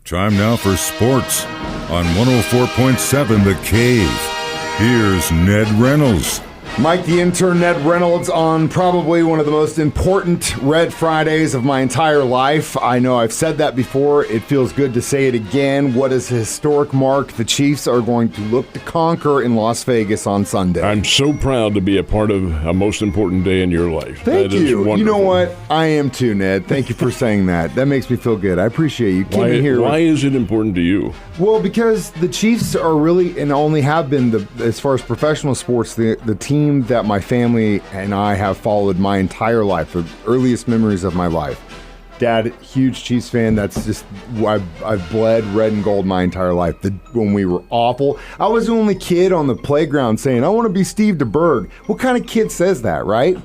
Time now for sports on 104.7 The Cave. Here's Ned Reynolds. Mike the intern, Ned Reynolds, on probably one of the most important Red Fridays of my entire life. I know I've said that before. It feels good to say it again. What is a historic mark the Chiefs are going to look to conquer in Las Vegas on Sunday? I'm so proud to be a part of a most important day in your life. Thank you. You know what? I am too, Ned. Thank you for saying that. That makes me feel good. I appreciate you. Why is it important to you? Well, because the Chiefs are really, and only have been, as far as professional sports, the team that my family and I have followed my entire life, the earliest memories of my life. Dad, huge Chiefs fan. That's just, I've bled red and gold my entire life. When we were awful, I was the only kid on the playground saying, I want to be Steve DeBerg. What kind of kid says that, right?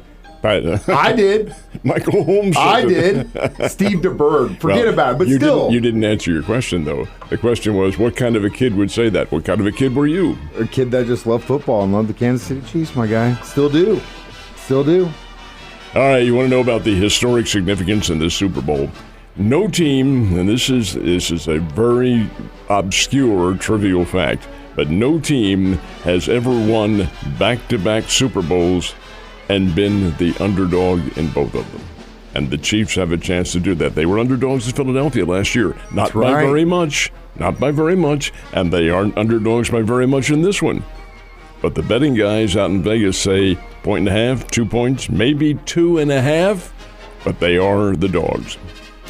I did. Michael Holmes. I did. Steve DeBerg. Forget about it. But you didn't answer your question, though. The question was, what kind of a kid would say that? What kind of a kid were you? A kid that just loved football and loved the Kansas City Chiefs, my guy. Still do. All right, you want to know about the historic significance in this Super Bowl? No team, and this is a very obscure, trivial fact, but no team has ever won back-to-back Super Bowls and been the underdog in both of them. And the Chiefs have a chance to do that. They were underdogs in Philadelphia last year. Not by very much, and they aren't underdogs by very much in this one. But the betting guys out in Vegas say 1.5, 2 points, maybe 2.5, but they are the dogs.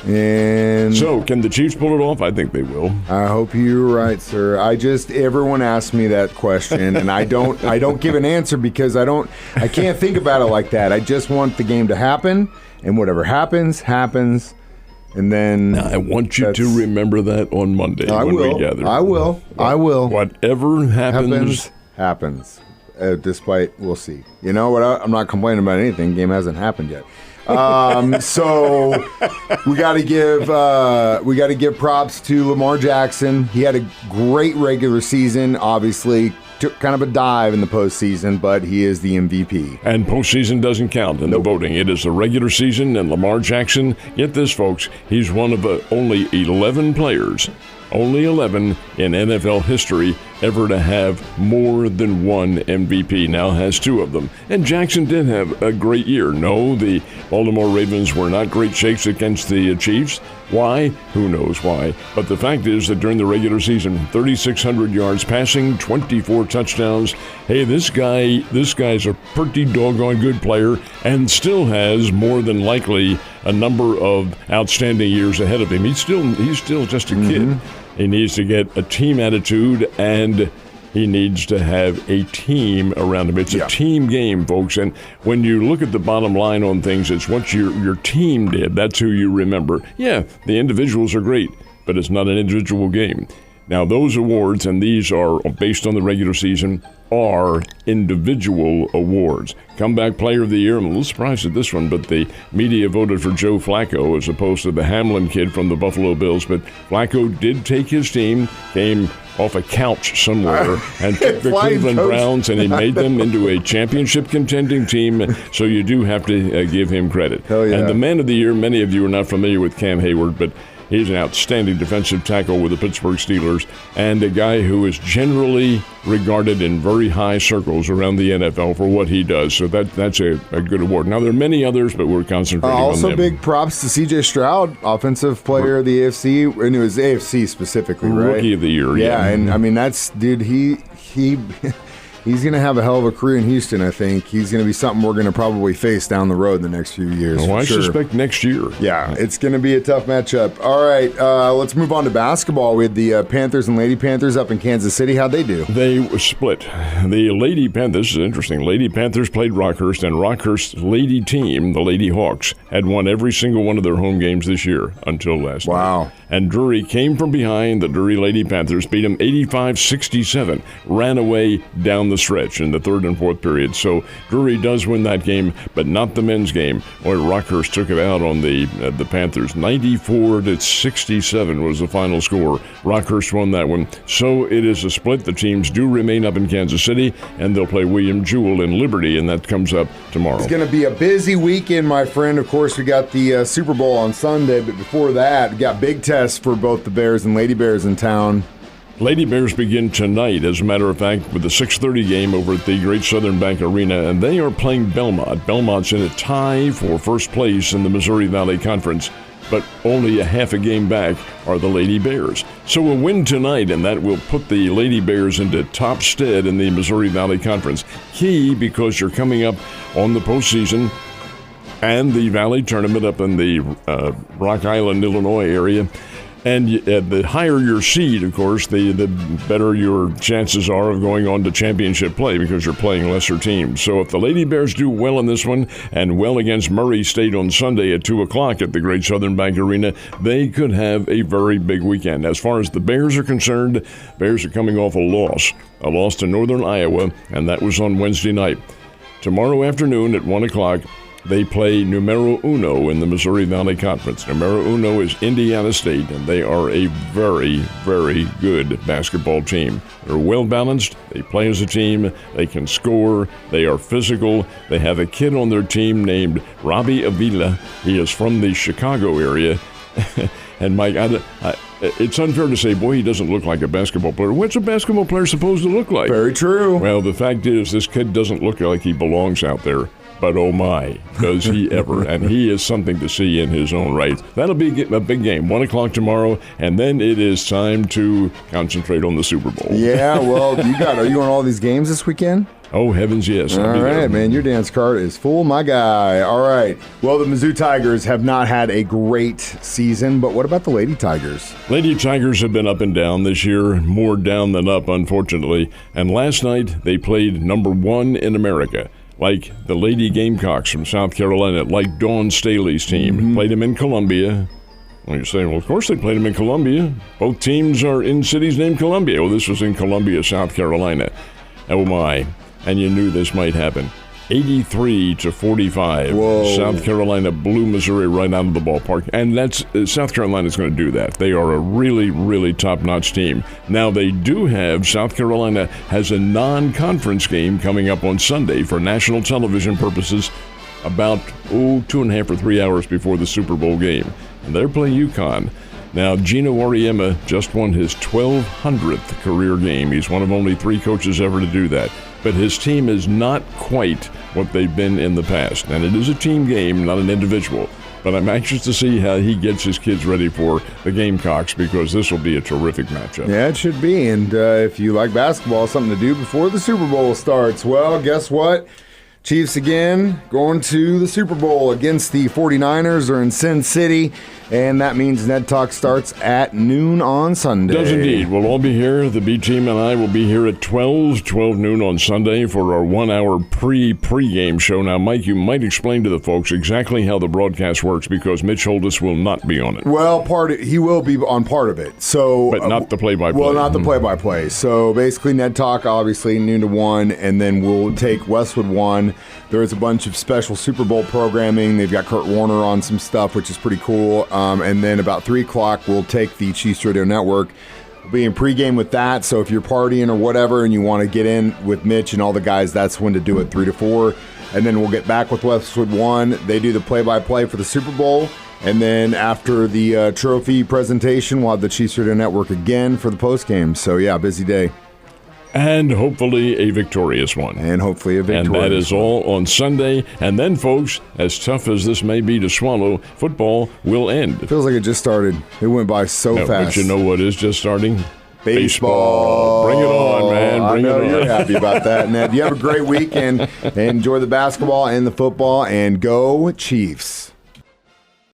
And so, can the Chiefs pull it off? I think they will. I hope you're right, sir. Everyone asks me that question, and I don't give an answer because I can't think about it like that. I just want the game to happen, and whatever happens, happens. And then I want you to remember that on Monday we gather. I will. Whatever happens. Despite, we'll see. You know what? I'm not complaining about anything. The game hasn't happened yet. So we got to give props to Lamar Jackson. He had a great regular season. Obviously, took kind of a dive in the postseason, but he is the MVP. And postseason doesn't count in the voting. It is the regular season, and Lamar Jackson, get this, folks, he's one of only 11 players. Only 11 in NFL history ever to have more than one MVP. Now has 2 of them. And Jackson did have a great year. No, the Baltimore Ravens were not great shakes against the Chiefs. Why? Who knows why. But the fact is that during the regular season, 3,600 yards passing, 24 touchdowns. Hey, this guy's a pretty doggone good player and still has more than likely a number of outstanding years ahead of him. He's still just a kid. He needs to get a team attitude, and he needs to have a team around him. It's a team game, folks. And when you look at the bottom line on things, it's what your team did. That's who you remember. Yeah, the individuals are great, but it's not an individual game. Now, those awards, and these are based on the regular season, are individual awards. Comeback Player of the Year, I'm a little surprised at this one, but the media voted for Joe Flacco as opposed to the Hamlin kid from the Buffalo Bills. But Flacco did take his team, came off a couch somewhere, and took the Cleveland Browns, and he made them into a championship contending team. So you do have to give him credit. Hell yeah. And the Man of the Year, many of you are not familiar with Cam Hayward, but he's an outstanding defensive tackle with the Pittsburgh Steelers and a guy who is generally regarded in very high circles around the NFL for what he does. So that's a good award. Now, there are many others, but we're concentrating on them. Also, big props to C.J. Stroud, Offensive Player of the AFC, and it was AFC specifically, right? Rookie of the Year, yeah. And, I mean, that's, dude, he's going to have a hell of a career in Houston, I think. He's going to be something we're going to probably face down the road in the next few years. Oh, I suspect next year. Yeah, it's going to be a tough matchup. All right, let's move on to basketball. We had the Panthers and Lady Panthers up in Kansas City. How'd they do? They split. The Lady Panthers, this is interesting. Lady Panthers played Rockhurst, and Rockhurst's Lady team, the Lady Hawks, had won every single one of their home games this year until last night. Wow. And Drury came from behind. The Drury Lady Panthers beat them 85-67, ran away down the stretch in the third and fourth period. So Drury does win that game, but not the men's game. Boy, Rockhurst took it out on the Panthers. 94-67 was the final score. Rockhurst won that one. So it is a split. The teams do remain up in Kansas City, and they'll play William Jewell in Liberty, and that comes up tomorrow. It's going to be a busy weekend, my friend. Of course, we got the Super Bowl on Sunday, but before that, we got big tests for both the Bears and Lady Bears in town. Lady Bears begin tonight, as a matter of fact, with the 6:30 game over at the Great Southern Bank Arena, and they are playing Belmont. Belmont's in a tie for first place in the Missouri Valley Conference, but only a half a game back are the Lady Bears. So a win tonight, and that will put the Lady Bears into top stead in the Missouri Valley Conference. Key, because you're coming up on the postseason and the Valley Tournament up in the Rock Island, Illinois area. And the higher your seed, of course, the better your chances are of going on to championship play because you're playing lesser teams. So if the Lady Bears do well in this one and well against Murray State on Sunday at 2 o'clock at the Great Southern Bank Arena, they could have a very big weekend. As far as the Bears are concerned, Bears are coming off a loss to Northern Iowa, and that was on Wednesday night. Tomorrow afternoon at 1 o'clock, they play numero uno in the Missouri Valley Conference. Numero uno is Indiana State, and they are a very, very good basketball team. They're well-balanced. They play as a team. They can score. They are physical. They have a kid on their team named Robbie Avila. He is from the Chicago area. And, Mike, it's unfair to say, boy, he doesn't look like a basketball player. What's a basketball player supposed to look like? Very true. Well, the fact is, this kid doesn't look like he belongs out there. But oh my, does he ever. And he is something to see in his own right. That'll be a big game, 1 o'clock tomorrow, and then it is time to concentrate on the Super Bowl. Yeah, well, are you on all these games this weekend? Oh, heavens, yes. All right, man, your dance card is full, my guy. All right. Well, the Mizzou Tigers have not had a great season, but what about the Lady Tigers? Lady Tigers have been up and down this year, more down than up, unfortunately. And last night, they played number 1 in America. Like the Lady Gamecocks from South Carolina, like Dawn Staley's team. Played them in Columbia. Well, you're saying, well, of course they played them in Columbia. Both teams are in cities named Columbia. Well, this was in Columbia, South Carolina. Oh, my. And you knew this might happen. 83-45. Whoa. South Carolina blew Missouri right out of the ballpark. And that's South Carolina's going to do that. They are a really, really top-notch team. Now, they do have, South Carolina has a non-conference game coming up on Sunday for national television purposes about, 2.5 or 3 hours before the Super Bowl game. And they're playing UConn. Now, Gino Auriemma just won his 1,200th career game. He's one of only 3 coaches ever to do that. But his team is not quite what they've been in the past. And it is a team game, not an individual. But I'm anxious to see how he gets his kids ready for the Gamecocks because this will be a terrific matchup. Yeah, it should be. And if you like basketball, something to do before the Super Bowl starts. Well, guess what? Chiefs again going to the Super Bowl against the 49ers. They're in Sin City, and that means Ned Talk starts at noon on Sunday. Does indeed. We'll all be here. The B team and I will be here at 12 noon on Sunday for our 1-hour pre-game show. Now, Mike, you might explain to the folks exactly how the broadcast works because Mitch Holdus will not be on it. Well, he will be on part of it. So, but not the play-by-play. Well, not the play-by-play. So basically, Ned Talk, obviously, noon to 1, and then we'll take Westwood 1. There is a bunch of special Super Bowl programming. They've got Kurt Warner on some stuff, which is pretty cool. And then about 3 o'clock, we'll take the Chiefs Radio Network. We'll be in pregame with that. So if you're partying or whatever and you want to get in with Mitch and all the guys, that's when to do it, 3 to 4. And then we'll get back with Westwood 1. They do the play-by-play for the Super Bowl. And then after the trophy presentation, we'll have the Chiefs Radio Network again for the postgame. So, yeah, busy day. And hopefully a victorious one. And hopefully a victorious one. And that is all on Sunday. And then, folks, as tough as this may be to swallow, football will end. It feels like it just started. It went by so fast. But you know what is just starting? Baseball. Bring it on, man. I know you're happy about that, Ned. You have a great weekend. Enjoy the basketball and the football, and go Chiefs.